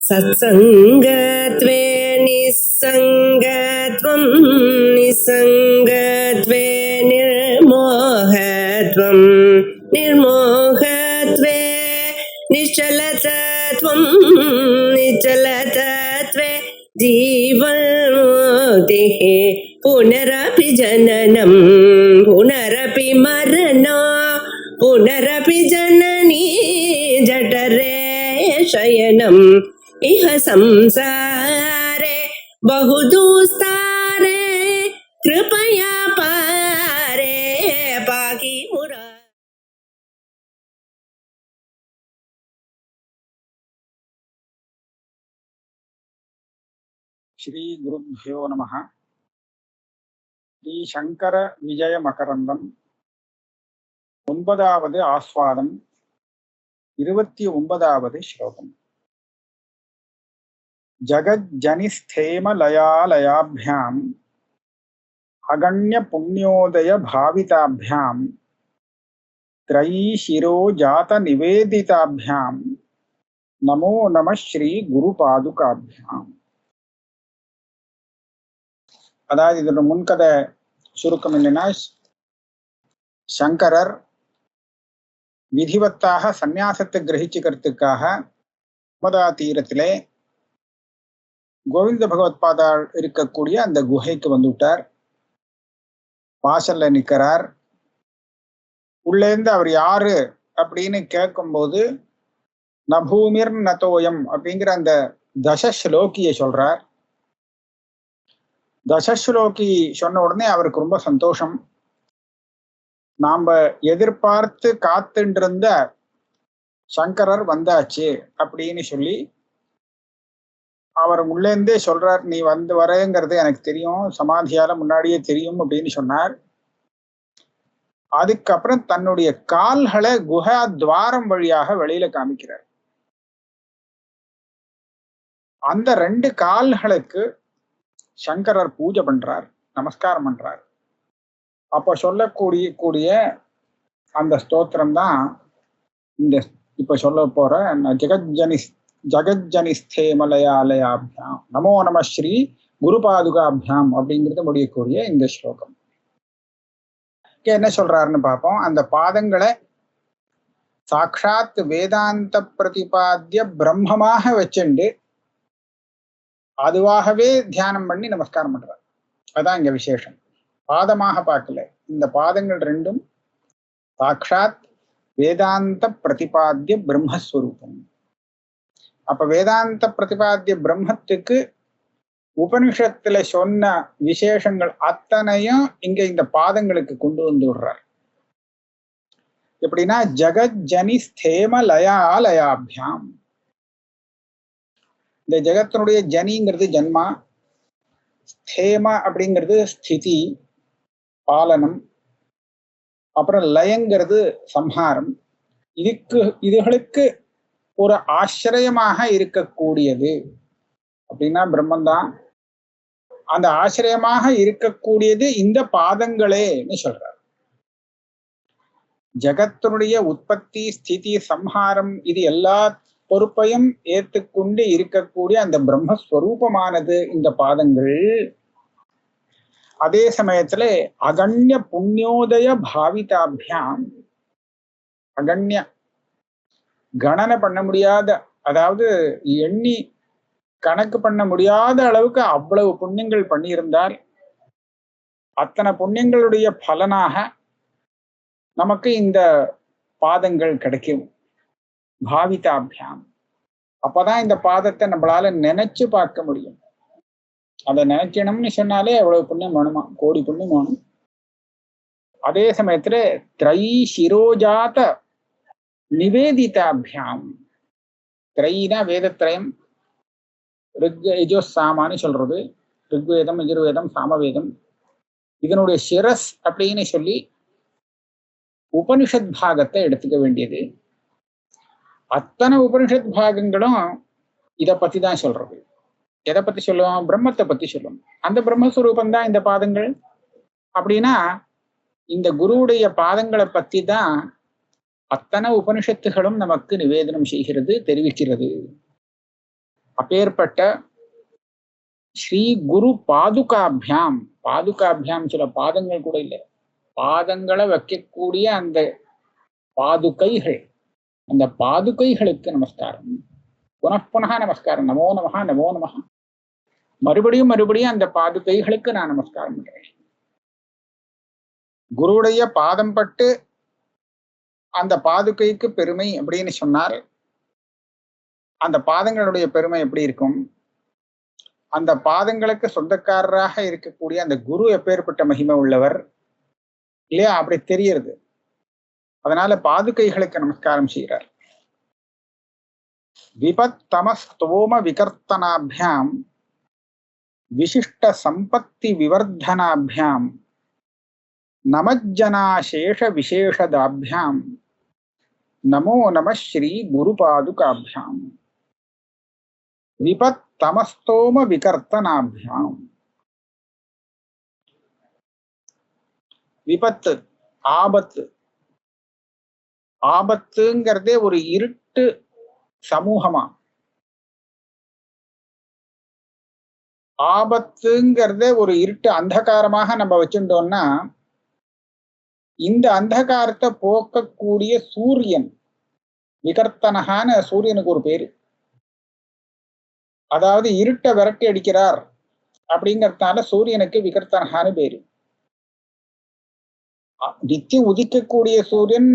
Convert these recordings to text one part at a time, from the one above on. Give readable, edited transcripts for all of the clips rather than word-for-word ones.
सत्सङ्गत्वे निस्सङ्गत्वं निस्सङ्गत्वे निर्मोहत्वं निर्मोहत्वे निश्चलतत्वं निश्चलतत्वे जीवन्मुक्तिः पुनरपि जननं पुनरपि मरणं पुनरपि जननी जठरे शयनम् इह संसारे बहुदुस्तारे कृपया पारे पाहि मुरा। श्री गुरुभ्यो नमः। श्री शंकर विजय मकरंदम 9வது ஆஸ்வாதம் 29வது ஸ்லோகம். जगज्जनिस्थेम लयालयाभ्याम अगण्य पुण्योदय भाविताभ्याम त्रयी शिरो जात निवेदिताभ्याम नमो नमः श्री गुरुपादुकाभ्याम. அதாவது இதோட முன்கதை சுருக்கம் என்னன்னா, சங்கரர் விதிவத்தாக சந்நியாசத்தை கிரகிச்சுக்கிறதுக்காக நர்மதா தீரத்திலே கோவிந்த பகவத் பாதாள் இருக்கக்கூடிய அந்த குகைக்கு வந்துவிட்டார். வாசல்ல நிற்கிறார். உள்ளேந்து அவர் யாரு அப்படின்னு கேட்கும்போது நபூமிர் நதோயம் அப்படிங்கிற அந்த தசஸ்லோகியை சொல்றார். தசஸ்லோகி சொன்ன உடனே அவருக்கு ரொம்ப சந்தோஷம். நாம எதிர்பார்த்து காத்துருந்த சங்கரர் வந்தாச்சு அப்படின்னு சொல்லி அவர் உள்ளேந்தே சொல்றார், நீ வந்து வரேங்கிறது எனக்கு தெரியும், சமாதியால முன்னாடியே தெரியும் அப்படின்னு சொன்னார். அதுக்கப்புறம் தன்னுடைய கால்களை குஹா துவாரம் வழியாக வெளியில காமிக்கிறார். அந்த 2 கால்களுக்கு சங்கரர் பூஜை பண்றார், நமஸ்காரம் பண்றார். அப்ப சொல்லக்கூடிய அந்த ஸ்தோத்திரம் தான் இந்த இப்ப சொல்ல போற ஜகஜ்ஜனிஸ்தேமலயாலயாபியாம் நமோ நம ஸ்ரீ குருபாதுகாபியாம் அப்படிங்கிறது முடியக்கூடிய இந்த ஸ்லோகம். என்ன சொல்றாருன்னு பார்ப்போம். அந்த பாதங்களை சாட்சாத் வேதாந்த பிரதிபாத்திய பிரம்மமாக வச்சுண்டு அதுவாகவே தியானம் பண்ணி நமஸ்காரம் பண்றார். அதான் இங்க விசேஷம். பாதமாக பார்க்கல, இந்த பாதங்கள் 2ம் சாட்சாத் வேதாந்த பிரதிபாத்திய பிரம்மஸ்வரூபம். அப்ப வேதாந்த பிரதிபாத்திய பிரம்மத்துக்கு உபனிஷத்துல சொன்ன விசேஷங்கள் அத்தனையும் இங்க இந்த பாதங்களுக்கு கொண்டு வந்து விடுறார். எப்படின்னா, ஜகஜ்ஜனி ஸ்தேம லயாலயாபியாம். இந்த ஜெகத்தினுடைய ஜனிங்கிறது ஜன்மா, ஸ்தேம அப்படிங்கிறது ஸ்திதி பாலனம், அப்புறம் லயங்கிறது சம்ஹாரம். இதுகளுக்கு ஒரு ஆசிரியமாக இருக்கக்கூடியது அப்படின்னா பிரம்மந்தான். அந்த ஆசிரியமாக இருக்கக்கூடியது இந்த பாதங்களேன்னு சொல்றார். ஜகத்தினுடைய உற்பத்தி ஸ்திதி சம்ஹாரம் இது எல்லா பொறுப்பையும் ஏற்றுக்கொண்டு இருக்கக்கூடிய அந்த பிரம்மஸ்வரூபமானது இந்த பாதங்கள். அதே சமயத்துல அகண்ய புண்ணியோதய பாவிதாபியாம், அகண்ய கணனை பண்ண முடியாத, அதாவது எண்ணி கணக்கு பண்ண முடியாத அளவுக்கு அவ்வளவு புண்ணியங்கள் பண்ணியிருந்தால் அத்தனை புண்ணியங்களுடைய பலனாக நமக்கு இந்த பாதங்கள் கிடைக்கும். பாவிதாபியாம். அப்பதான் இந்த பாதத்தை நம்மளால நினைச்சு பார்க்க முடியும். அதை நினைக்கணும்னு சொன்னாலே எவ்வளவு புண்ணியம் வேணுமா, கோடி புண்ணியம் வேணும். அதே சமயத்துல த்ரை சிரோஜாத நிவேதிதாபியாம். த்ரைனா வேதத்ரயம், ரிக் யஜோ சாமான்னு சொல்றது. ரிக்வேதம், யஜுர்வேதம், சாமவேதம். இதனுடைய சிரஸ் அப்படின்னு சொல்லி உபனிஷத் பாகத்தை எடுத்துக்க வேண்டியது. அத்தனை உபனிஷத் பாகங்களும் இதை பத்தி தான் சொல்றது. எதை பத்தி சொல்லுவோம்? பிரம்மத்தை பத்தி சொல்லுவோம். அந்த பிரம்மஸ்வரூபம் தான் இந்த பாதங்கள். அப்படின்னா இந்த குருவுடைய பாதங்களை பத்தி தான் அத்தனை உபனிஷத்துகளும் நமக்கு நிவேதனம் செய்கிறது, தெரிவிக்கிறது. அப்பேற்பட்ட ஸ்ரீ குரு பாதுகாபியாம், பாதுகாபியாம் சில பாதங்கள் கூட இல்லை, பாதங்களை வைக்கக்கூடிய அந்த பாதுகைகள், அந்த பாதுகைகளுக்கு நமஸ்காரம். புனః நமஸ்காரம். நமோ நமஹா நமோ நமஹா. மறுபடியும் மறுபடியும் அந்த பாதுகைகளுக்கு நான் நமஸ்காரம் பண்றேன். குருவுடைய பாதம் பட்டு அந்த பாதுகைக்கு பெருமை அப்படின்னு சொன்னால் அந்த பாதங்களுடைய பெருமை எப்படி இருக்கும்? அந்த பாதங்களுக்கு சொந்தக்காரராக இருக்கக்கூடிய அந்த குரு எப்பேற்பட்ட மகிமை உள்ளவர் இல்லையா? அப்படி தெரியுது. அதனால பாதுகைகளுக்கு நமஸ்காரம் செய்கிறார். விபத்தமஸ்தோம விகர்த்தனாபியாம் விசிஷ்ட சம்பத்தி விவர்தனாபியாம் நமஜ்ஜனாசேஷ விசேஷதாபியாம் நமோ நம ஸ்ரீ குரு பாதுகாபியாம். விபத்தமஸ்தோம விகர்த்தனாபியாம். விபத்து, ஆபத்து. ஆபத்துங்கிறதே ஒரு இருட்டு சமூகமா. ஆபத்துங்கிறதே ஒரு இருட்டு அந்தகாரமாக நம்ம வச்சுட்டோம்னா இந்த அந்தகாரத்தை போக்கக்கூடிய சூரியன், விகர்த்தனகான சூரியனுக்கு ஒரு பேரு. அதாவது இருட்டை விரட்டி அடிக்கிறார் அப்படிங்கறதுனால சூரியனுக்கு விகர்த்தனகான்னு பேரு. நித்தியம் உதிக்கக்கூடிய சூரியன்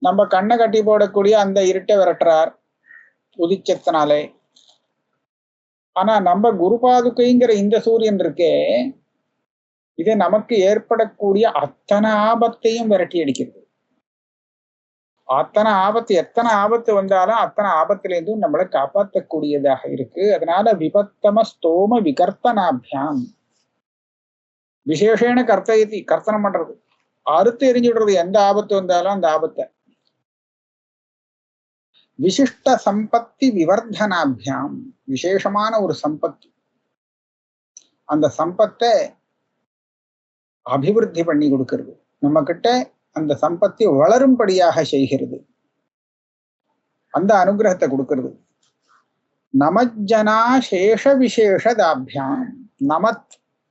நம்ம கண்ணை கட்டி போடக்கூடிய அந்த இருட்டை விரட்டுறார் உதிச்சத்தினாலே. ஆனா நம்ம குரு பாதுகைங்கிற இந்த சூரியன் இருக்கே, இது நமக்கு ஏற்படக்கூடிய அத்தனை ஆபத்தையும் விரட்டி அடிக்கிறது. அத்தனை ஆபத்து, எத்தனை ஆபத்து வந்தாலும் அத்தனை ஆபத்திலேருந்தும் நம்மளை காப்பாற்றக்கூடியதாக இருக்கு. அதனால விபத்தம ஸ்தோம விகர்த்தனாபியாம். விசேஷேன கர்த்தயதி, கர்த்தனம் பண்றது, அறுத்து எரிஞ்சுடுறது எந்த ஆபத்து வந்தாலும் அந்த ஆபத்தை. விசிஷ்ட சம்பத்தி விவர்தனாபியாம். விசேஷமான ஒரு சம்பத்து, அந்த சம்பத்தை அபிவிருத்தி பண்ணி கொடுக்கிறது, நம்ம கிட்ட அந்த சம்பத்தி வளரும்படியாக செய்கிறது, அந்த அனுகிரகத்தை கொடுக்கிறது. நமஜ்ஜனா சேஷ விசேஷதாபியாம்.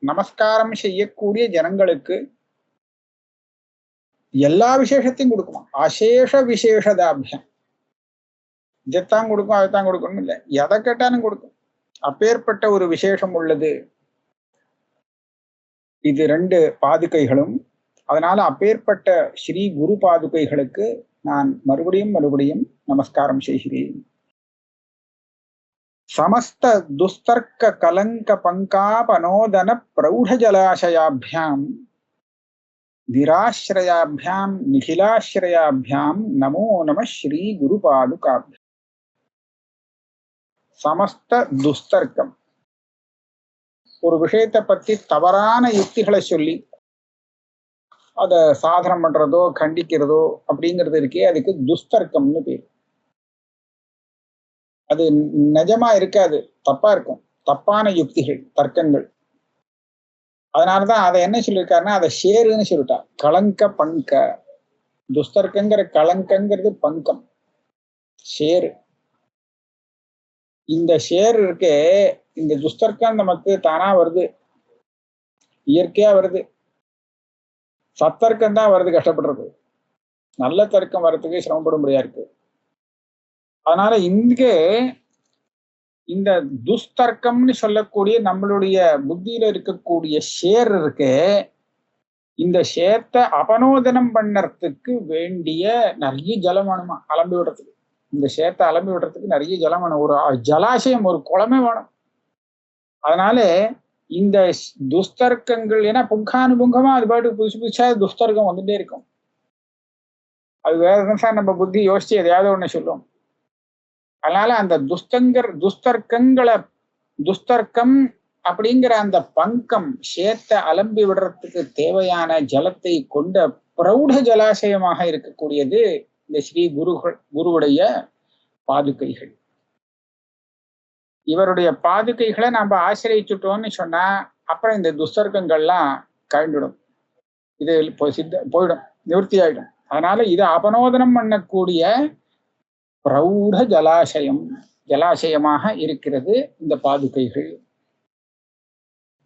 நமஸ்காரம் செய்யக்கூடிய ஜனங்களுக்கு எல்லா விசேஷத்தையும் கொடுக்குமா. அசேஷ விசேஷதாபியாம். இதைத்தான் கொடுக்கும் அதைத்தான் கொடுக்கணும் இல்லை, எதை கேட்டாலும் கொடுக்கும். அப்பேற்பட்ட ஒரு விசேஷம் உள்ளது இது ரெண்டு பாதுகைகளும். அதனால அப்பேற்பட்ட ஸ்ரீ குரு பாதுகைகளுக்கு நான் மறுபடியும் மறுபடியும் நமஸ்காரம் செய்கிறேன். சமஸ்த துஸ்தர்க்க கலங்க பங்காபனோதன பிரௌಢ ஜலாசயாபியாம் நிராஸ்ரயாபியாம் நிகிலாஸ்ரயாபியாம் நமோ நம ஸ்ரீ குரு பாதுகாபியாம். சமஸ்த துஸ்தர்க்கம், ஒரு விஷயத்தை பத்தி தவறான யுக்திகளை சொல்லி அதை சாதனம் பண்றதோ கண்டிக்கிறதோ அப்படிங்கிறது இருக்கே, அதுக்கு துஸ்தர்க்கம்னு பேர். அது நிஜமா இருக்காது, தப்பா இருக்கும், தப்பான யுக்திகள், தர்க்கங்கள். அதனாலதான் அதை என்ன சொல்லியிருக்காருன்னா அதை ஷேருன்னு சொல்லிட்டா. கலங்க பங்க, துஸ்தர்க்கங்கிற கலங்கங்கிறது பங்கம், ஷேரு. இந்த ஷேர் இருக்கே, இந்த துஸ்தர்க்கம் நமக்கு தானா வருது, இயற்கையா வருது. சத்தர்க்கம் தான் வருது கஷ்டப்படுறது, நல்ல தர்க்கம் வர்றதுக்கு சிரமப்படும்படியா இருக்கு. அதனால இங்கே இந்த துஸ்தர்க்கம்னு சொல்லக்கூடிய நம்மளுடைய புத்தியில இருக்கக்கூடிய ஷேர் இருக்கு, இந்த ஷேத்தை அபனோதனம் பண்ணறதுக்கு வேண்டிய நிறைய ஜலம் வேணுமா அலம்பி விடுறதுக்கு. இந்த ஷேத்தை அலம்பி விடுறதுக்கு நிறைய ஜலம் வேணும், ஒரு ஜலாசயம், ஒரு குளமே வேணும். அதனால இந்த துஸ்தர்க்கங்கள், ஏன்னா புங்கானுபுங்கமா அது பாட்டுக்கு புதுசு புதுசா துஸ்தர்க்கம் வந்துட்டே இருக்கும். அது வேற சார் நம்ம புத்தி யோசிச்சு எதையாவது ஒண்ணு சொல்லும். அதனால அந்த துஸ்தர்க்கம் அப்படிங்கிற அந்த பங்கம் ஷேத்தை அலம்பி விடுறதுக்கு தேவையான ஜலத்தை கொண்ட பிரௌಢ ஜலாசயமாக இருக்கக்கூடியது இந்த ஸ்ரீ குருவுடைய பாதுகைகள். இவருடைய பாதுகைகளை நம்ம ஆசிரியச்சுட்டோம்னு சொன்னா அப்புறம் இந்த துஸ்தர்க்கங்கள்லாம் கழிந்துடும், இது போயிடும், நிவர்த்தி ஆயிடும். அதனால இது அபனோதனம் பண்ணக்கூடிய பிரௌಢ ஜலாசயம் ஜலாசயமாக இருக்கிறது இந்த பாதுகைகள்.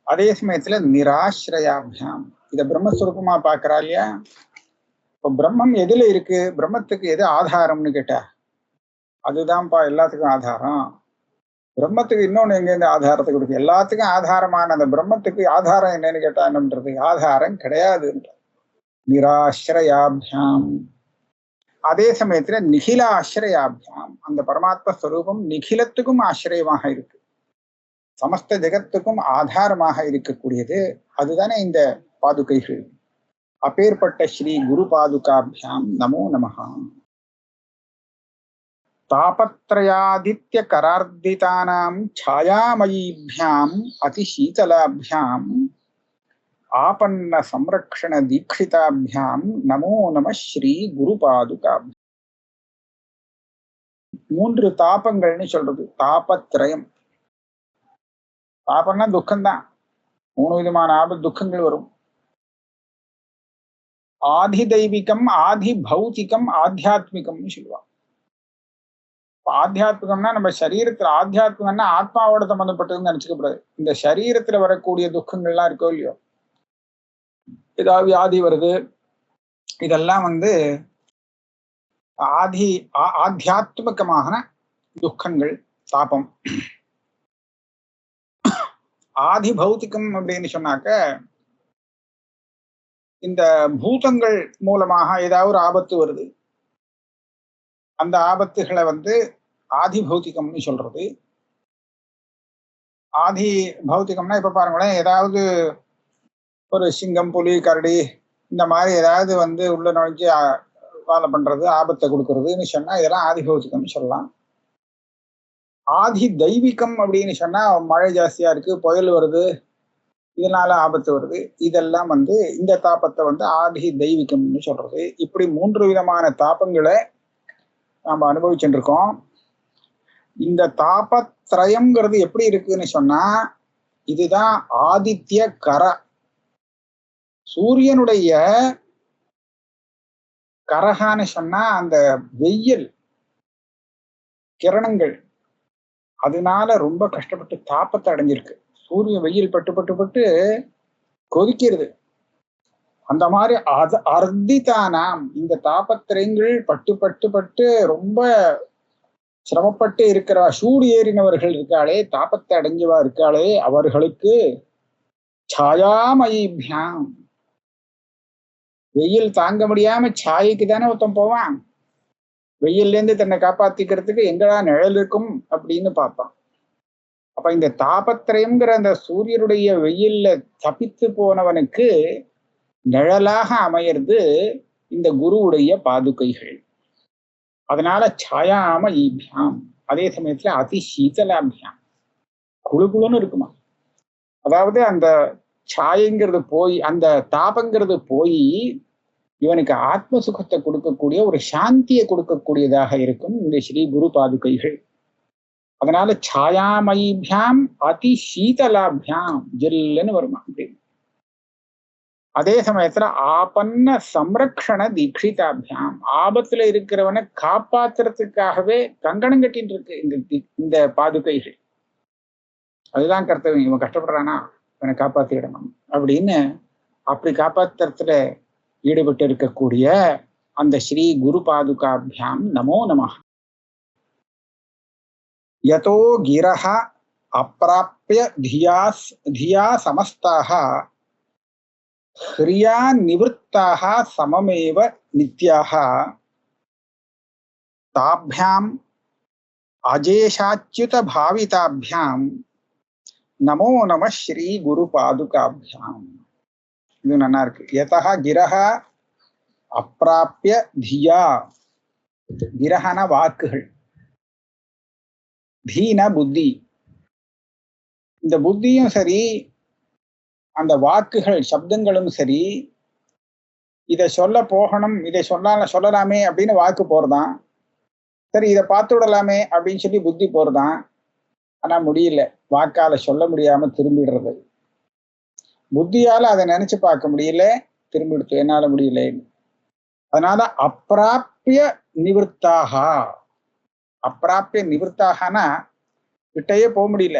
அதே சமயத்துல நிராசிரயாபியாம், இத பிரம்மஸ்வரூபமா பாக்குறா இல்லையா? இப்ப பிரம்மம் எதுல இருக்கு, பிரம்மத்துக்கு எது ஆதாரம்னு கேட்டா அதுதான்ப்பா எல்லாத்துக்கும் ஆதாரம். பிரம்மத்துக்கு இன்னொன்னு எங்க இருந்து ஆதாரத்தை கொடுக்கு? எல்லாத்துக்கும் ஆதாரமான அந்த பிரம்மத்துக்கு ஆதாரம் என்னன்னு கேட்டா என்னன்றது ஆதாரம் கிடையாது. நிராசிரயாபியாம். அதே சமயத்துல நிகில ஆசிரயாபியாம், அந்த பரமாத்ம ஸ்வரூபம் நிகிலத்துக்கும் ஆசிரியமாக இருக்கு, சமஸ்த ஜெகத்துக்கும் ஆதாரமாக இருக்கக்கூடியது. அதுதானே இந்த பாதுகைகள். அப்பேற்பட்ட ஸ்ரீ குரு பாதுகாபியாம் நமோ நமஹா. தாபத்ரயாதித்ய கரார்த்திதானாம் ಛಾಯಾಮಯೀಭ್ಯಾம் அதிசீதலாபியாம் ஆபன்ன சம்ரக்ஷண தீட்சிதாபியாம் நமோ நம ஸ்ரீ குரு பாதுகாபியாம். 3 தாபங்கள்னு சொல்றது. தாபத்ரயம், தாபம்னா துக்கம்தான். 3 விதமான துக்கங்கள் வரும். ஆதி தெய்வீகம், ஆதி பௌத்திகம், ஆத்தியாத்மிகம்னு சொல்லுவாங்க. ஆத்தியாத்மிகம்னா நம்ம சரீரத்துல, ஆத்தியாத்மிகம்னா ஆத்மாவோட சம்பந்தப்பட்டதுன்னு நினைச்சுக்கப்படாது. இந்த சரீரத்துல வரக்கூடிய துக்கங்கள்லாம் இருக்கோ இல்லையோ, ஏதாவது வியாதி வருது, இதெல்லாம் ஆத்தியாத்மிகமான துக்கங்கள், தாபம். ஆதி பௌத்திகம் அப்படின்னு சொன்னாக்க இந்த பூதங்கள் மூலமாக ஏதாவது ஒரு ஆபத்து வருது, அந்த ஆபத்துகளை ஆதி பௌத்திகம்னு சொல்றது. ஆதி பௌத்திகம்னா இப்ப பாருங்களேன், ஏதாவது ஒரு சிங்கம், புலி, கரடி இந்த மாதிரி ஏதாவது உள்ள நுழைஞ்சு வேலை பண்றது, ஆபத்தை கொடுக்கறதுன்னு சொன்னா இதெல்லாம் ஆதி பௌத்திகம்னு சொல்லலாம். ஆதி தெய்வீகம் அப்படின்னு சொன்னா மழை ஜாஸ்தியா இருக்கு, புயல் வருது, இதனால ஆபத்து வருது, இதெல்லாம் இந்த தாபத்தை ஆதி தெய்வீகம்னு சொல்றது. இப்படி 3 விதமான தாபங்களை நாம அனுபவிச்சுட்டு இருக்கோம். இந்த தாபத்ரயம்ங்கிறது எப்படி இருக்குன்னு சொன்னா, இதுதான் ஆதித்ய கர, சூரியனுடைய கரகான்னு சொன்னா அந்த வெயில் கிரணங்கள், அதனால ரொம்ப கஷ்டப்பட்டு தாபத்தை அடைஞ்சிருக்கு. சூரிய வெயில் பட்டு பட்டு பட்டு கொதிக்கிறது. அந்த மாதிரி அர்த்திதானாம், இந்த தாபத்திரங்கள் பட்டு பட்டு பட்டு ரொம்ப சிரமப்பட்டு இருக்கிற சூடு ஏறினவர்கள் இருக்காளே, தாபத்தை அடைஞ்சவா இருக்காளே, அவர்களுக்கு ಛಾಯಾಮಯೀಭ್ಯಾம், வெயில் தாங்க முடியாம சாயைக்கு தானே ஒருத்தன் போவான். வெயில்ல இருந்து தன்னை காப்பாத்திக்கிறதுக்கு எங்கடா நிழல் இருக்கும் அப்படின்னு பார்ப்பான். அப்ப இந்த தாபத்திரயம்ங்கிற அந்த சூரியனுடைய வெயில்ல தப்பித்து போனவனுக்கு நிழலாக அமையிறது இந்த குருவுடைய பாதுகைகள். அதனால ಛಾಯಾಮಯೀಭ್ಯಾம். அதே சமயத்துல அதிசீதலாபியாம், குழுகுழுன்னு இருக்குமா. அதாவது அந்த சாயங்கிறது போய், அந்த தாபங்கிறது போய் இவனுக்கு ஆத்ம சுகத்தை கொடுக்கக்கூடிய, ஒரு சாந்தியை கொடுக்கக்கூடியதாக இருக்கும் இந்த ஸ்ரீ குரு பாதுகைகள். அதனால ಛಾಯಾಮಯೀಭ್ಯಾம் அதிசீதலாபியாம், ஜில்லுன்னு வருமா. அதே சமயத்துல ஆபன்ன சம்ரக்ஷண தீட்சிதாபியாம், ஆபத்துல இருக்கிறவனை காப்பாத்துறதுக்காகவே கங்கணம் கட்டிட்டு இருக்கு இந்த பாதுகைகள். அதுதான் கர்த்தவியம். இவன் கஷ்டப்படுறானா, இவனை காப்பாத்திடணும் அப்படின்னு, அப்படி காப்பாத்துறதுல ஈடுபட்டு இருக்கக்கூடிய அந்த ஸ்ரீ குரு பாதுகாபியாம் நமோ நமஹ. யதோ கிரஹ அப்ராப்ய தியா சமஸ்தாக ஹ்ரியா நிவృత్తాः சமமேவ நித்யாः தாப்யாம் அஜேஷாச்யுத பாவிதாபியாம் நமோ நம ஸ்ரீ குரு பாதுகாபியாம். இது நல்லா இருக்கு. யதஹ கிரஹ அப்ராப்ய தியா, கிரஹன வாக்குகள், தீன புத்தி. இந்த புத்தியும் சரி, அந்த வாக்குகள் சப்தங்களும் சரி, இதை சொல்ல போகணும், இதை சொல்லலாமே அப்படின்னு வாக்கு போறதான், சரி இதை பார்த்து விடலாமே அப்படின்னு சொல்லி புத்தி போறதான். ஆனா முடியல, வாக்கால சொல்ல முடியாம திரும்பிடுறது. புத்தியால அதை நினைச்சு பார்க்க முடியல, திரும்பிடுத்து, என்னால முடியல. அதனால அப்பிராப்பிய நிவృత్తాः, அப்பிராப்பிய நிவர்த்தாகனா கிட்டையே போக முடியல.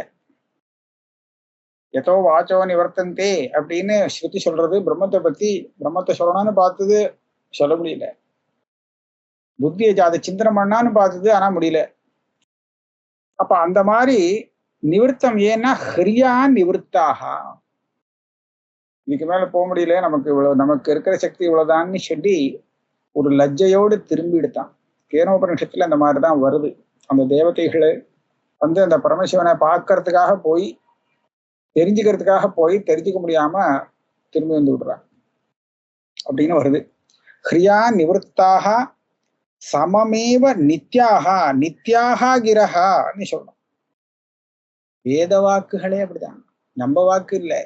எதோ வாச்சோ நிவர்த்தந்தே அப்படின்னு ஸ்ருதி சொல்றது பிரம்மத்தை பத்தி. பிரம்மத்தை சொல்லணும்னு பார்த்தது, சொல்ல முடியல. புத்தியை அதை சிந்தனை பண்ணான்னு பார்த்தது, ஆனா முடியல. அப்ப அந்த மாதிரி நிவர்த்தம் ஏன்னா ஹரியா நிவர்த்தாக. இதுக்கு மேல போக முடியல, நமக்கு இவ்வளவு, நமக்கு இருக்கிற சக்தி இவ்வளவுதான்னு சொல்லி ஒரு லஜ்ஜையோடு திரும்பி எடுத்தான். கேனோபனிஷத்துல அந்த மாதிரிதான் வருது. அந்த தேவதைகளை அந்த பரமசிவனை பார்க்கறதுக்காக போய், தெரிஞ்சுக்கிறதுக்காக போய், தெரிஞ்சுக்க முடியாம திரும்பி வந்து விடுறான் அப்படின்னு வருது. ஹிரியா நிவர்த்தாக சமமேவ நித்யாகா நித்யாகா கிரஹான்னு சொல்லணும். வேத வாக்குகளே அப்படிதான், நம்ம வாக்கு இல்லை.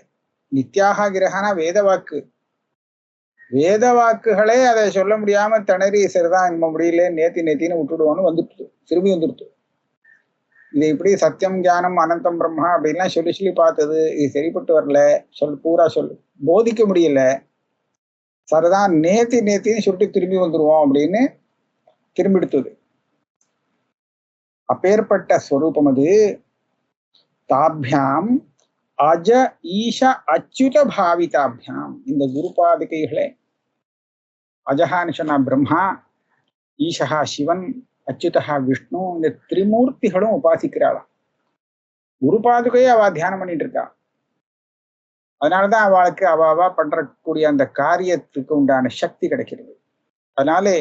நித்யாகா கிரகானா வேத வாக்கு. வேத வாக்குகளே அதை சொல்ல முடியாம திணறி, சரிதான் நம்ம முடியல, நேத்தின்னு விட்டுடுவோன்னு வந்துட்டு திரும்பி வந்துடுத்து. இது இப்படி சத்தியம் ஞானம் அனந்தம் பிரம்மா அப்படின்லாம் சொல்லி சொல்லி பார்த்தது, இது சரிப்பட்டு வரல, பூரா சொல்லு போதிக்க முடியல, சரிதான் நேத்தின்னு சொல்லிட்டு திரும்பி வந்துருவோம் அப்படின்னு திரும்பி எடுத்தது. அப்பேற்பட்ட ஸ்வரூபம் அது. தாபியாம் அஜ ஈஷ அச்சுத பாவிதாபியாம், இந்த குருபாதிகைகளே, அஜஹான்னு சொன்னா பிரம்மா, ஈஷா சிவன், அச்சுதா விஷ்ணு, இந்த திரிமூர்த்திகளும் உபாசிக்கிறாளாம். குருபாதுகையை அவ தியானம் பண்ணிட்டு இருக்கா. அதனாலதான் அவளுக்கு அவ பண்றக்கூடிய அந்த காரியத்துக்கு உண்டான சக்தி கிடைக்கிறது. அதனாலே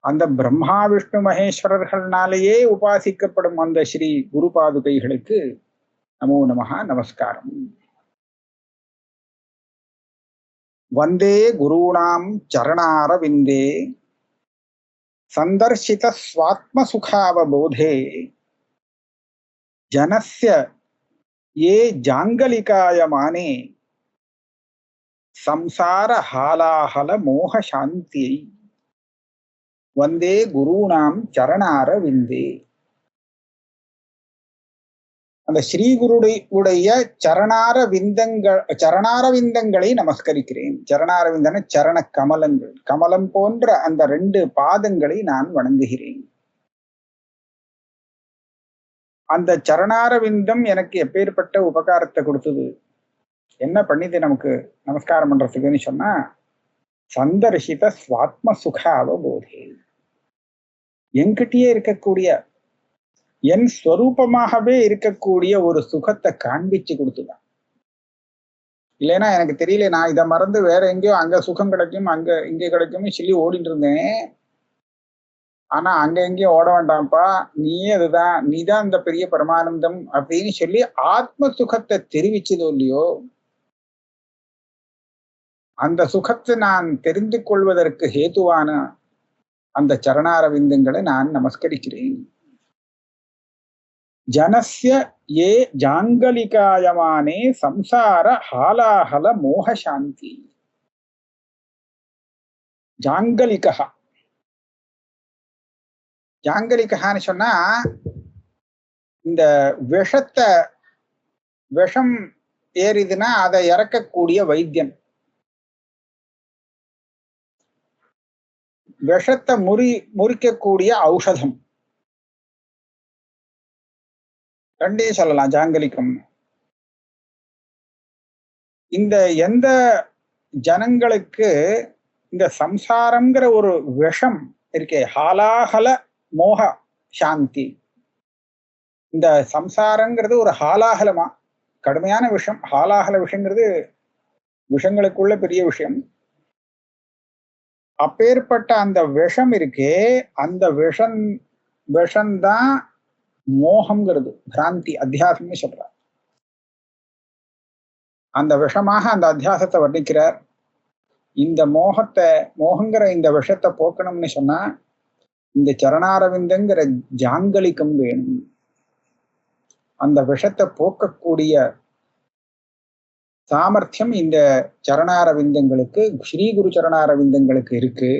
அந்த பிரம்மா விஷ்ணு மகேஸ்வரர்கள்னாலேயே உபாசிக்கப்படும் அந்த ஸ்ரீ குருபாதுகைகளுக்கு நமோ நமஹ, நமஸ்காரம். வந்தே குருணாம் சரணாரவிந்தே சந்தர்ஷித ஸ்வாத்ம சுகாவபோதே ஜனஸ்ய ஏ ஜாங்கலிகாயமானே சம்சார ஹாலாஹல மோக சாந்தியை. வந்தே குருணாம் சரணாரவிந்தே, அந்த ஸ்ரீ குருடைய சரணாரவிந்தங்களை நமஸ்கரிக்கிறேன். சரணாரவிந்தன சரண கமலங்கள், கமலம் போன்ற அந்த 2 பாதங்களை நான் வணங்குகிறேன். அந்த சரணாரவிந்தம் எனக்கு எப்பேற்பட்ட உபகாரத்தை கொடுத்தது, என்ன பண்ணிது நமக்கு நமஸ்காரம் பண்றதுக்குன்னு சொன்னா, சந்தர்ஷித ஸ்வாத்ம சுகாவபோதே, என்கிட்டயே இருக்கக்கூடிய, என் ஸ்வரூபமாகவே இருக்கக்கூடிய ஒரு சுகத்தை காண்பிச்சு கொடுத்துதான். இல்லைன்னா எனக்கு தெரியல, நான் இதை மறந்து வேற எங்கேயோ அங்க சுகம் கிடைக்கும், அங்க இங்கே கிடைக்கும்னு சொல்லி ஓடிட்டு இருந்தேன். ஆனா அங்க எங்கேயும் ஓட வேண்டாம்ப்பா, நீயே அதுதான், நீதான் இந்த பெரிய பரமானந்தம் அப்படின்னு சொல்லி ஆத்ம சுகத்தை தெரிவிச்சதோ இல்லையோ, அந்த சுகத்தை நான் தெரிந்து கொள்வதற்கு ஹேதுவான அந்த சரணாரவிந்தங்களை நான் நமஸ்கரிக்கிறேன். ஜனஸ்ய ஏ ஜாங்கலிகாயமானே சம்சார ஹாலாஹல மோக சாந்தி. ஜாங்கலிகா, ஜாங்கலிகான்னு சொன்னா இந்த விஷம் ஏறிதுன்னா அதை இறக்கக்கூடிய வைத்தியன். விஷத்தை முறிக்கக்கூடிய ஔஷதம், ரெண்டையும் சொல்லலாம் ஜாங்கலிகம். இந்த எந்த ஜனங்களுக்கு இந்த சம்சாரம்ங்கிற ஒரு விஷம் இருக்கே, ஹாலாஹல மோக சாந்தி, இந்த சம்சாரங்கிறது ஒரு ஹாலாஹலமா கடுமையான விஷம். ஹாலாஹல விஷங்கிறது விஷங்களுக்குள்ள பெரிய விஷயம். அப்பேற்பட்ட அந்த விஷம் இருக்கே, அந்த விஷம்தான் மோகம்ங்கிறது, பிராந்தி, அத்தியாசம்னு சொல்றார். அந்த விஷமாக அந்த அத்தியாசத்தை வர்ணிக்கிறார். இந்த மோகங்கிற இந்த விஷத்தை போக்கணும்னு சொன்னா இந்த சரணாரவிந்தங்கிற ஜாங்கலிகம் வேணும். அந்த விஷத்தை போக்கக்கூடிய சாமர்த்தியம் இந்த சரணாரவிந்தங்களுக்கு, ஸ்ரீ குரு சரணாரவிந்தங்களுக்கு இருக்கு.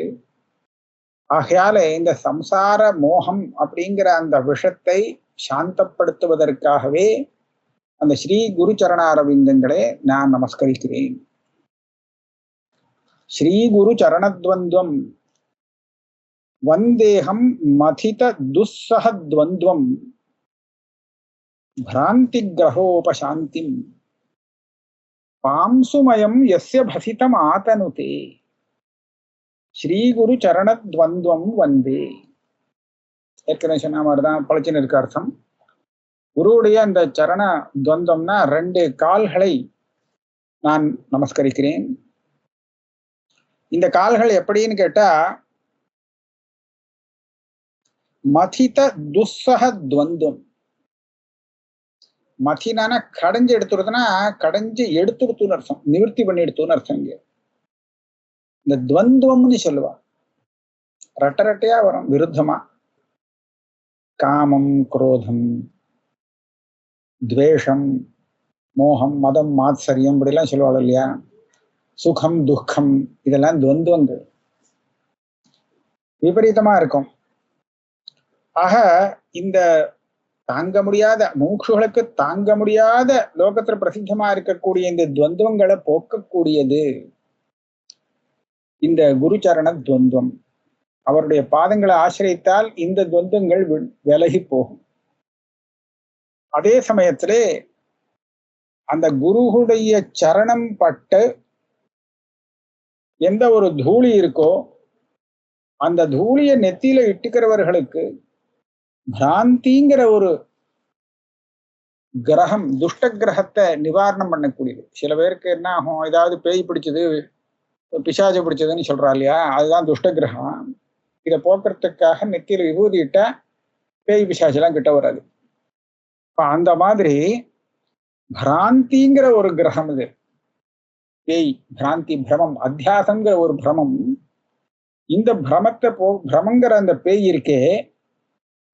ஆகையால இந்த சம்சார மோகம் அப்படிங்கிற அந்த விஷத்தை சாந்தப்படுத்துவதற்காகவே அந்த ஸ்ரீ குரு சரணாரவிந்தங்களை நான் நமஸ்கரிக்கிறேன். ஸ்ரீ குரு சரணத்வந்துவம், வந்தேகம் மதித துஸ்ஸஹ துவந்த்வம் பிராந்தி கிரகோபசாந்திம் பாம்சுமயம் யஸ்ய பசிதம் ஆதனுதே ஸ்ரீகுரு சரணத்வந்த்வம் வந்தே. ஏற்கனவே சொன்ன மாதிரிதான் பழச்சின்னு இருக்க அர்த்தம். குருவுடைய அந்த சரண துவந்தம்னா 2 கால்களை நான் நமஸ்கரிக்கிறேன். இந்த கால்கள் எப்படின்னு கேட்டா, மதித துஸ்ஸஹ துவந்தம். மதினான கடைஞ்சு எடுத்துறதுன்னா கடைஞ்சு எடுத்துடுத்துன்னு அர்த்தம், நிவர்த்தி பண்ணி எடுத்துன்னு அர்த்தம். இங்க இந்த துவந்தம்னு சொல்லுவா, ரெட்டரட்டையா வரும் விருத்தமா. காமம், குரோதம், துவேஷம், மோகம், மதம், மாத்சரியம் இப்படிலாம் சொல்லுவாள் இல்லையா. சுகம், துக்கம் இதெல்லாம் துவந்தங்கள் விபரீதமா இருக்கும். ஆக இந்த தாங்க முடியாத மூக்ஷுகளுக்கு தாங்க முடியாத லோகத்துல பிரசித்தமா இருக்கக்கூடிய இந்த துவந்தங்களை போக்கக்கூடியது இந்த குருச்சரண துவந்தம். அவருடைய பாதங்களை ஆசிரித்தால் இந்த துவந்தங்கள் விலகி போகும். அதே சமயத்திலே அந்த குருவுடைய சரணம் பட்டு எந்த ஒரு தூளி இருக்கோ அந்த தூளியை நெத்தியில இட்டுக்கிறவர்களுக்கு பிராந்திங்கிற ஒரு கிரகம், துஷ்ட கிரகத்தை நிவாரணம் பண்ணக்கூடியது. சில பேருக்கு என்ன ஆகும், ஏதாவது பேய் பிடிச்சது, பிசாசு பிடிச்சதுன்னு சொல்றா இல்லையா, அதுதான் துஷ்ட கிரகம். இதை போக்குறதுக்காக நெத்தியில விபூதிட்டா பேய் பிசாசு எல்லாம் கிட்ட வராது. அந்த மாதிரி பிராந்திங்கிற ஒரு கிரகம் இது. பேய், பிராந்தி, பிரமம், அத்தியாசங்கிற ஒரு பிரமம். இந்த பிரமத்தை பிரமங்கிற அந்த பேய் இருக்கே,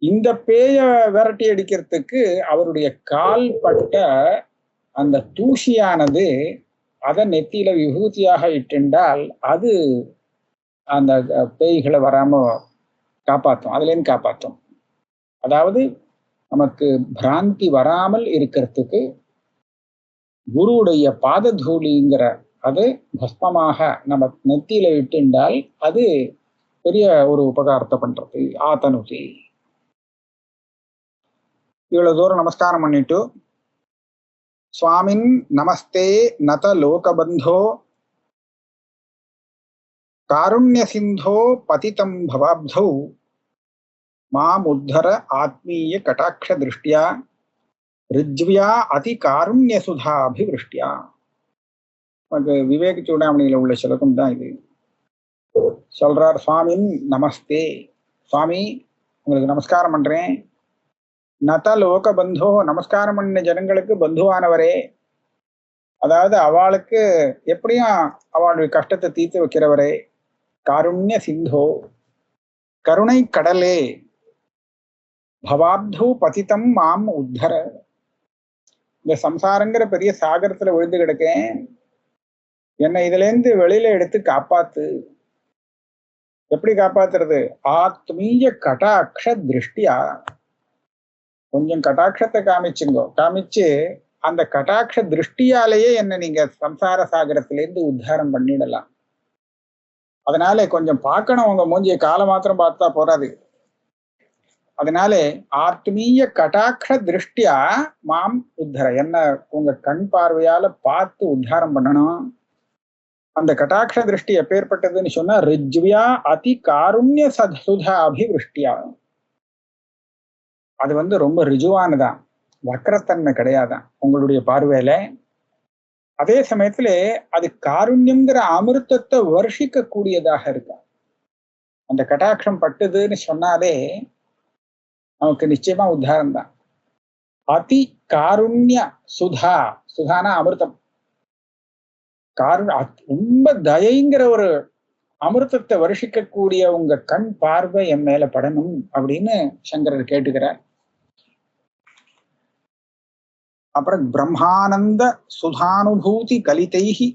இந்த பேய விரட்டி அடிக்கிறதுக்கு அவருடைய கால் பட்ட அந்த தூசியானது அதை நெத்தியில விபூதியாக இட்டுண்டால் அது அந்த பேய்களை வராம காப்பாற்றும், அதுல இருந்து காப்பாற்றும். அதாவது நமக்கு பிராந்தி வராமல் இருக்கிறதுக்கு குருவுடைய பாததூளிங்கிற அது பஸ்மமாக நம்ம நெத்தியில இட்டுண்டால் அது பெரிய ஒரு உபகாரத்தை பண்றது. ஆதனுதி. இவ்வளவு தூரம் நமஸ்காரம் பண்ணிட்டு, சுவாமின் நமஸ்தே நத லோகபந்தோ காருண்ய சிந்தோ பதிதம் பவாப்தௌ மாம் உத்தர ஆத்மீய கடாட்ச திருஷ்டியா ரிஜ்வியா அதி காருண்ய சுதாபிவிருஷ்டியா. விவேக சூடாமணியில உள்ள சிலக்கும் தான் இது. சொல்றார், சுவாமின் நமஸ்தே, சுவாமி உங்களுக்கு நமஸ்காரம் பண்றேன். நத லோக பந்தோ, நமஸ்காரம் பண்ண ஜனங்களுக்கு பந்துவானவரே. அதாவது அவளுக்கு எப்படியும் அவளுடைய கஷ்டத்தை தீர்த்து வைக்கிறவரே. காருண்ய சிந்தோ, கருணை கடலே. பவாப்து பதிதம் மாம் உத்தர, இந்த சம்சாரங்கிற பெரிய சாகரத்துல விழுந்து கிடக்கேன், என்னை இதுல இருந்து வெளியில எடுத்து காப்பாத்து. எப்படி காப்பாத்துறது? ஆத்மீய கடாட்ச திருஷ்டியா, கொஞ்சம் கடாட்சத்தை காமிச்சுங்கோ, காமிச்சு அந்த கடாட்ச திருஷ்டியாலேயே என்ன நீங்க சம்சார சாகரத்திலேருந்து உத்தாரம் பண்ணிடலாம். அதனால கொஞ்சம் பார்க்கணும், உங்க மூஞ்சிய காலை மாத்திரம் பார்த்தா போறாது. அதனால ஆத்மீய கடாட்ச திருஷ்டியா மாம் உத்தர, என்ன உங்க கண் பார்வையால பார்த்து உத்தாரம் பண்ணணும். அந்த கடாட்ச திருஷ்டி எப்பேற்பட்டதுன்னு சொன்னா, ரிஜ்வியா அதி காருண்ய சுதா அபிவிருஷ்டியா. அது ரொம்ப ரிஜுவானதான், வக்கரத்தன்மை கிடையாதான் உங்களுடைய பார்வையில. அதே சமயத்துல அது காருண்யங்கிற அமிர்தத்தை வருஷிக்க கூடியதாக இருக்கா. அந்த கடாட்சம் பட்டுதுன்னு சொன்னாலே நமக்கு நிச்சயமா உத்தாரம் தான். அதி காருண்ய சுதா, சுதானா அமிர்தம். ரொம்ப தயைங்கிற ஒரு அமிர்தத்தை வருஷிக்க கூடிய உங்க கண் பார்வை என் மேல படணும் அப்படின்னு சங்கரர் கேட்டுக்கிறார். அப்புறம் பிரம்மானந்த சுதானுபூதி கலிதைஹி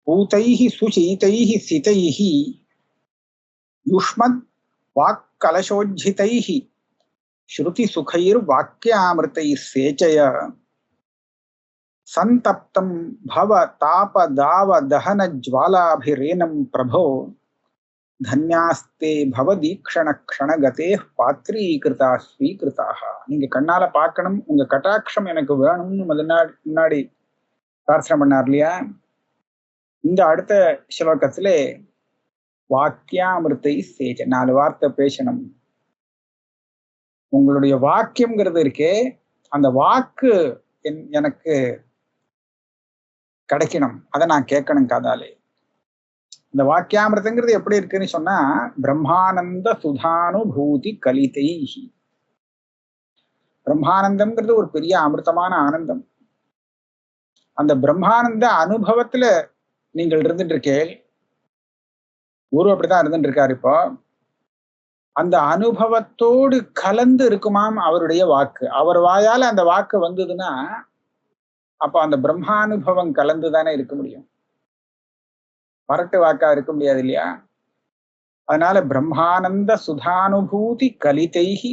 பூதைஹி சுசீதைஹி சிதைஹி யுஷ்மத் வாக்கலசோஜ்ஜிதைஹி ஸ்ருதி சுகைர் வாக்கியாமிருதை சேச்சய சந்தப்தம் பவ தாப தாவ தஹன ஜ்வாலாபிரேனம் பிரபோ தன்யாஸ்தே பவதீக்ஷண க்ஷணகதே பாத்ரீகிருதா ஸ்வீகிருதாக. நீங்க கண்ணால பார்க்கணும், உங்க கட்டாட்சம் எனக்கு வேணும்னு முன்னாடி பிரார்த்தனை பண்ணார் இல்லையா? இந்த அடுத்த ஸ்லோகத்திலே வாக்கியாமிருத்தை சேஜ, 4 வார்த்தை பேசணும். உங்களுடைய வாக்கியம்ங்கிறது இருக்கே, அந்த வாக்கு எனக்கு கிடைக்கணும், அதை நான் கேட்கணும் காதாலே. இந்த வாக்கியாமிருதங்கிறது எப்படி இருக்குன்னு சொன்னா, பிரம்மானந்த சுதானுபூதி கலிதைஹி. பிரம்மானந்தம்ங்கிறது ஒரு பெரிய அமிர்தமான ஆனந்தம். அந்த பிரம்மானந்த அனுபவத்துல நீங்கள் இருந்துட்டு இருக்கேள். குரு அப்படித்தான் இருந்துட்டு இருக்காரு. இப்போ அந்த அனுபவத்தோடு கலந்து இருக்குமாம் அவருடைய வாக்கு. அவர் வாயால அந்த வாக்கு வந்ததுன்னா அப்ப அந்த பிரம்மானுபவம் கலந்துதானே இருக்க முடியும், பரட்டு வாக்கா இருக்க முடியாது இல்லையா? அதனால பிரம்மானந்த சுதானுபூதி கலிதைஹி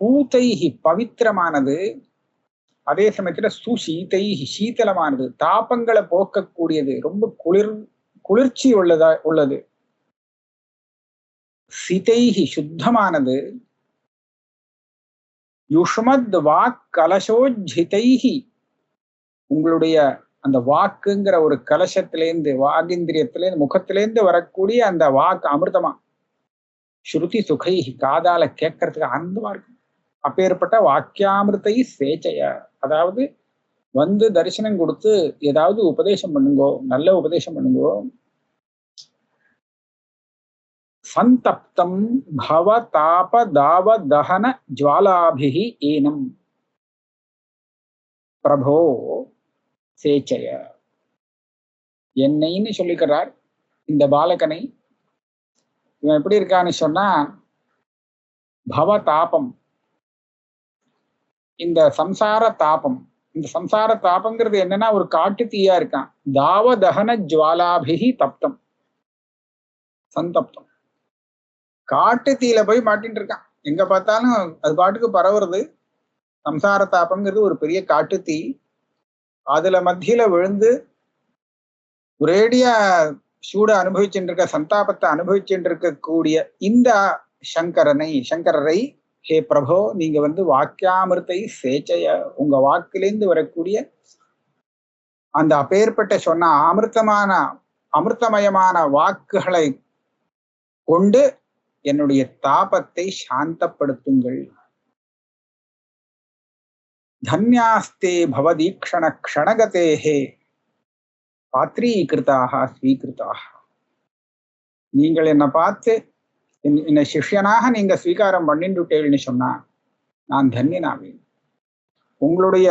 பூதைஹி பவித்திரமானது, அதே சமயத்துல சுசீதைஹி சீதளமானது, தாபங்களை போக்கக்கூடியது, ரொம்ப குளிர்ச்சி உள்ளது. சிதைஹி சுத்தமானது, யுஷ்மத் வாக் கலசோஜிதைஹி உங்களுடைய அந்த வாக்குங்கிற ஒரு கலசத்திலேருந்து, வாகிந்திரியத்திலேருந்து, முகத்திலேருந்து வரக்கூடிய அந்த வாக்கு அமிர்தமா. ஸ்ருதி சுகைஹி காதால கேட்கறதுக்கு ஆனந்தமா இருக்கும். அப்பேற்பட்ட வாக்கியாமிருத்தை சேச்சைய, அதாவது வந்து தரிசனம் கொடுத்து ஏதாவது உபதேசம் பண்ணுங்கோ, நல்ல உபதேசம் பண்ணுங்கோ. சந்தப்தம் பவ தாப தாவ தஹன ஜுவாலாபிஹி ஏனம் பிரபோ சேச்சய. என்னைன்னு சொல்லிக்கிறார் இந்த பாலகனை. இவன் எப்படி இருக்கான்னு சொன்னா, பவ தாபம், இந்த சம்சார தாபம். இந்த சம்சார தாபங்கிறது என்னன்னா ஒரு காட்டு தீயா இருக்கான். தாவ தஹன ஜுவாலாபிஹி தப்தம், சந்தப்தம். காட்டு தீயில போய் மாட்டின்னு இருக்கான். எங்க பார்த்தாலும் அது பாட்டுக்கு பரவுறது. சம்சார தாபங்கிறது ஒரு பெரிய காட்டு தீ. அதுல மத்தியில விழுந்து ஒரேடியா சூட அனுபவிச்சுட்டு இருக்க, சந்தாபத்தை அனுபவிச்சுட்டு இருக்கக்கூடிய இந்த சங்கரரை, ஹே பிரபோ, நீங்க வந்து வாக்கியாமிருத்தை சேச்சைய, உங்க வாக்கிலேந்து வரக்கூடிய அந்த அப்பேற்பட்ட சொன்ன அமிர்தமயமான வாக்குகளை கொண்டு என்னுடைய தாபத்தை சாந்தப்படுத்துங்கள். தன்யாஸ்தே பவதீக்ஷண க்ஷணகதேஹே பாத்ரீகிருதாக ஸ்வீகிருதாக. நீங்கள் என்னை பார்த்து என்னை சிஷ்யனாக நீங்க ஸ்வீகாரம் பண்ணிட்டுட்டேன்னு சொன்னா நான் தன்யனாவேன். உங்களுடைய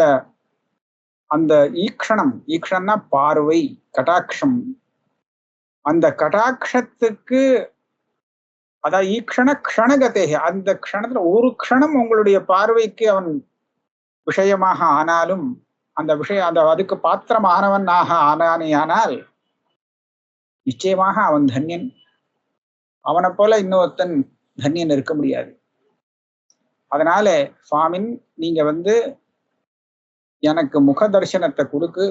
அந்த ஈக்ஷணம்னா பார்வை, கடாட்சம், அந்த கடாட்சத்துக்கு, அதாவது ஈக்ஷண க்ஷணகதேக, அந்த க்ஷணத்துல ஒரு க்ஷணம் உங்களுடைய பார்வைக்கு அவன் விஷயமாக ஆனாலும், அந்த அதுக்கு பாத்திரமானவனாக ஆனானேயானால் நிச்சயமாக அவன் தன்யன். அவனை போல இன்னொருத்தன் தன்யன் இருக்க முடியாது. அதனால சுவாமின், நீங்க வந்து எனக்கு முக தரிசனத்தை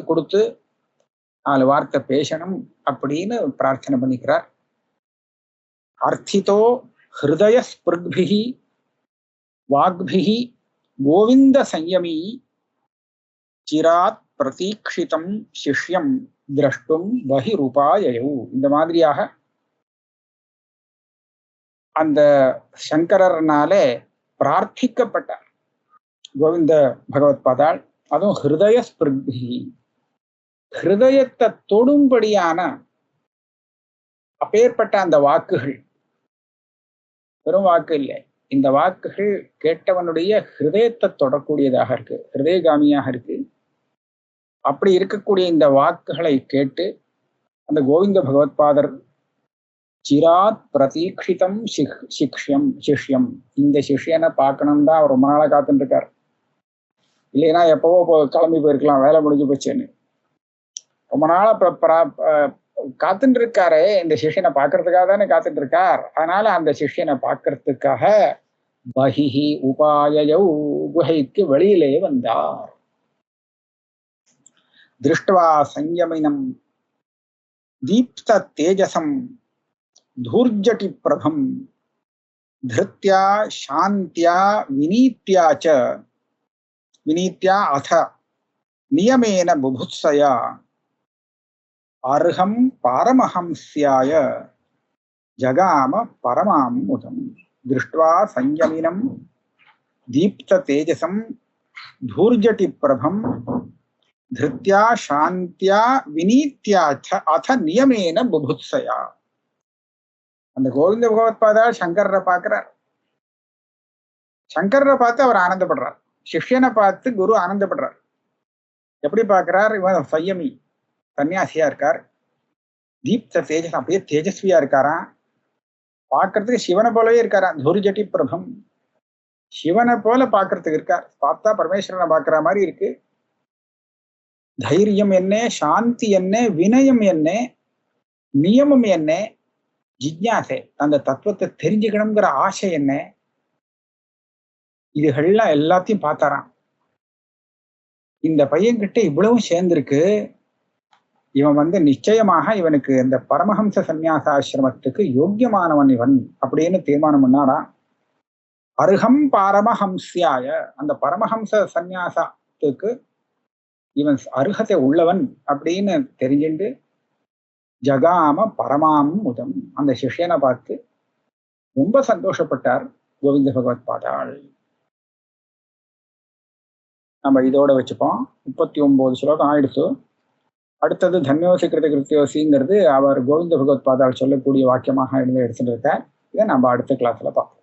கொடுத்து 4 வார்த்தை பேசணும் அப்படின்னு பிரார்த்தனை பண்ணிக்கிறார். அர்த்திதோ ஹிருதய ஸ்பிருக்பிஹி வாக்பிஹி கோவிந்த சம்யமி சிராத் பிரதீக்ஷிதம் சிஷ்யம் திரஷ்டும் பஹிருபாயயௌ. இந்த மாதிரியாக அந்த சங்கரர்னாலே பிரார்த்திக்கப்பட்டார் கோவிந்த பகவத் பாதாள். அதுவும் ஹிருதய ஸ்பிருக்பிஹி, ஹிருதயத்தை தொடும்படியான அப்பேற்பட்ட அந்த வாக்குகள், வெறும் வாக்கு இல்லை, இந்த வாக்குகள் கேட்டவனுடைய ஹிருதயத்தை தொடக்கூடியதாக இருக்கு, ஹிருதயகாமியாக இருக்கு. அப்படி இருக்கக்கூடிய இந்த வாக்குகளை கேட்டு அந்த கோவிந்த பகவத்பாதர் சிராத் பிரதீக்ஷிதம் சிஷ்யம், இந்த சிஷ்யனை பார்க்கணும் தான் அவர் ரொம்ப நாளா காத்துட்டு இருக்கார். இல்லைன்னா எப்பவோ கிளம்பி போயிருக்கலாம், வேலை முடிஞ்சு போச்சுன்னு. ரொம்ப நாளா காத்துட்டு இருக்காரு. இந்த சிஷ்யனை பார்க்கறதுக்காக தானே காத்துட்டு இருக்கார். அதனால அந்த சிஷ்யனை பார்க்கறதுக்காக பஹிஹி உபாயயௌ, குகைக்கு வெளியிலே வந்தார். திருஷ்டுவா சம்யமினம் தீப்த தேஜசம் தூர்ஜடி பிரபம் திருத்யா சாந்தியா வினீத்யா ச வினீத்யா அத நியமேன புபுத்சயா அர்ஹம் பாரமஹம்ஸ்யாய ஜகாம பரமாம் முதம் திருஷ்ட்வா சஞ்சமினம் தீப்த தேஜசம் தூர்ஜடி பிரபம் திருத்யா சாந்தியா வினீத்யா ச அத நியமேன புபுத்சயா. அந்த கோவிந்த பகவத்பாதா சங்கரரை பார்க்கிறார். சங்கரரை பார்த்து அவர் ஆனந்தப்படுறார். சிஷ்யனை பார்த்து குரு ஆனந்தப்படுறார். எப்படி பார்க்கிறார்? இவன் சையமி சன்னியாசியா இருக்கார். தீப்த தேஜஸ் அப்படியே தேஜஸ்வியா இருக்காராம். பார்க்கறதுக்கு சிவனை போலவே இருக்காராம். தூர்ஜடி பிரபம் சிவனை போல பார்க்கறதுக்கு இருக்கார். பார்த்தா பரமேஸ்வரனை பார்க்கிற மாதிரி இருக்கு. தைரியம் என்ன, சாந்தி என்ன, வினயம் என்ன, நியமம் என்ன, ஜிக்ஞாசை அந்த தத்துவத்தை தெரிஞ்சுக்கணுங்கிற ஆசை என்ன, இதுகள்லாம் எல்லாத்தையும் பார்த்தாராம். இந்த பையன்கிட்ட இவ்வளவும் சேர்ந்திருக்கு. இவன் நிச்சயமாக இவனுக்கு இந்த பரமஹம்ச சந்நியாசாசிரமத்துக்கு யோக்கியமானவன் இவன் அப்படின்னு தீர்மானம் பண்ணாரா. அருகம் பாரமஹம்சியாய அந்த பரமஹம்ச சந்நியாசத்துக்கு இவன் அருகத்தை உள்ளவன் அப்படின்னு தெரிஞ்சுண்டு ஜகாம பரமாம் முதம் அந்த சிஷ்யனை பார்த்து ரொம்ப சந்தோஷப்பட்டார் கோவிந்த பகவத் பாதாள். நம்ம இதோட வச்சுப்போம். 39 ஸ்லோகம் ஆயிடுச்சு. அடுத்தது தன்யோசி கிருத கிருத்தியோசிங்கிறது அவர் கோவிந்த பகவத் பாதாள் சொல்லக்கூடிய வாக்கியமாக எடுத்துட்டு இருக்கார். இதை நம்ம அடுத்த கிளாஸ்ல பார்ப்போம்.